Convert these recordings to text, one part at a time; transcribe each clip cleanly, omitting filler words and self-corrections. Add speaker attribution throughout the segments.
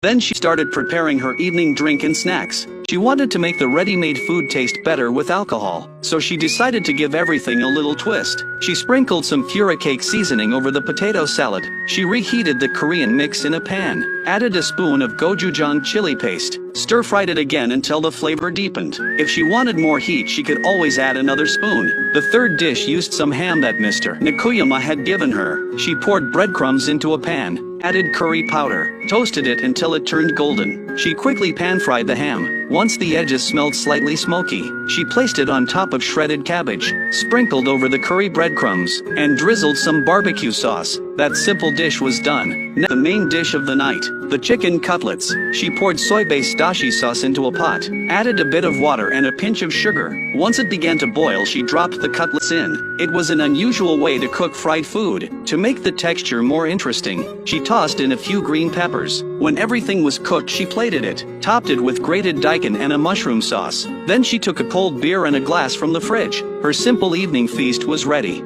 Speaker 1: Then she started preparing her evening drink and snacks. She wanted to make the ready-made food taste better with alcohol, so she decided to give everything a little twist. She sprinkled some furicake seasoning over the potato salad. She reheated the Korean mix in a pan, added a spoon of gochujang chili paste, stir-fried it again until the flavor deepened. If she wanted more heat, she could always add another spoon. The third dish used some ham that Mr. Nikuyama had given her. She poured breadcrumbs into a pan, added curry powder, toasted it until it turned golden. She quickly pan-fried the ham. Once the edges smelled slightly smoky, she placed it on top of shredded cabbage, sprinkled over the curry breadcrumbs, and drizzled some barbecue sauce. That simple dish was done. Now the main dish of the night, the chicken cutlets. She poured soy-based dashi sauce into a pot, added a bit of water and a pinch of sugar. Once it began to boil, she dropped the cutlets in. It was an unusual way to cook fried food. To make the texture more interesting, she tossed in a few green peppers. When everything was cooked, she plated it, topped it with grated daikon and a mushroom sauce. Then she took a cold beer and a glass from the fridge. Her simple evening feast was ready.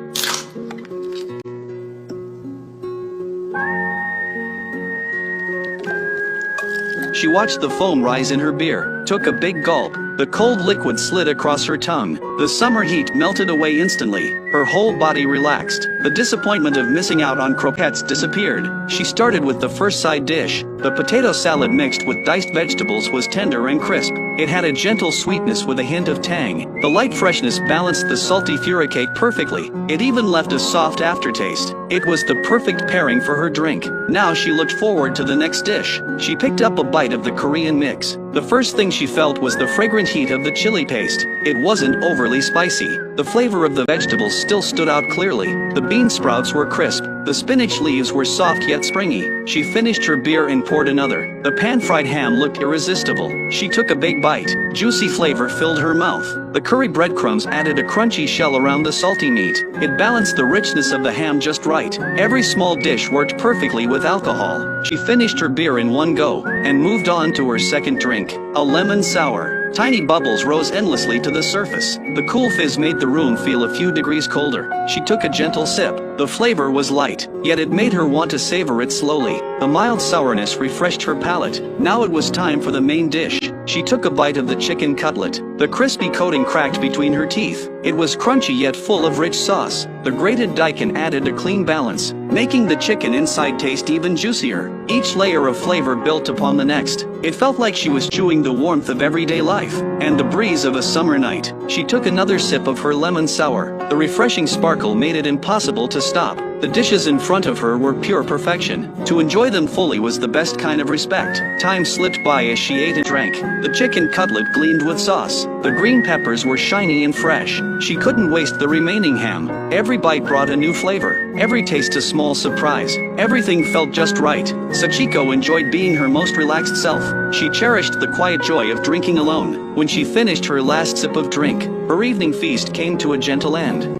Speaker 1: She watched the foam rise in her beer, took a big gulp. The cold liquid slid across her tongue. The summer heat melted away instantly. Her whole body relaxed. The disappointment of missing out on croquettes disappeared. She started with the first side dish. The potato salad mixed with diced vegetables was tender and crisp. It had a gentle sweetness with a hint of tang. The light freshness balanced the salty furicake perfectly. It even left a soft aftertaste. It was the perfect pairing for her drink. Now she looked forward to the next dish. She picked up a bite of the Korean mix. The first thing she felt was the fragrant heat of the chili paste. It wasn't overly spicy. The flavor of the vegetables still stood out clearly. The bean sprouts were crisp. The spinach leaves were soft yet springy. She finished her beer and poured another. The pan-fried ham looked irresistible. She took a big bite. Juicy flavor filled her mouth. The curry breadcrumbs added a crunchy shell around the salty meat. It balanced the richness of the ham just right. Every small dish worked perfectly with alcohol. She finished her beer in one go, and moved on to her second drink, a lemon sour. Tiny bubbles rose endlessly to the surface. The cool fizz made the room feel a few degrees colder. She took a gentle sip. The flavor was light, yet it made her want to savor it slowly. The mild sourness refreshed her palate. Now it was time for the main dish. She took a bite of the chicken cutlet. The crispy coating cracked between her teeth. It was crunchy yet full of rich sauce. The grated daikon added a clean balance, making the chicken inside taste even juicier. Each layer of flavor built upon the next. It felt like she was chewing the warmth of everyday life, and the breeze of a summer night. She took another sip of her lemon sour. The refreshing sparkle made it impossible to stop. The dishes in front of her were pure perfection. To enjoy them fully was the best kind of respect. Time slipped by as she ate and drank. The chicken cutlet gleamed with sauce. The green peppers were shiny and fresh. She couldn't waste the remaining ham. Every bite brought a new flavor. Every taste a small surprise. Everything felt just right. Sachiko enjoyed being her most relaxed self. She cherished the quiet joy of drinking alone. When she finished her last sip of drink, her evening feast came to a gentle end.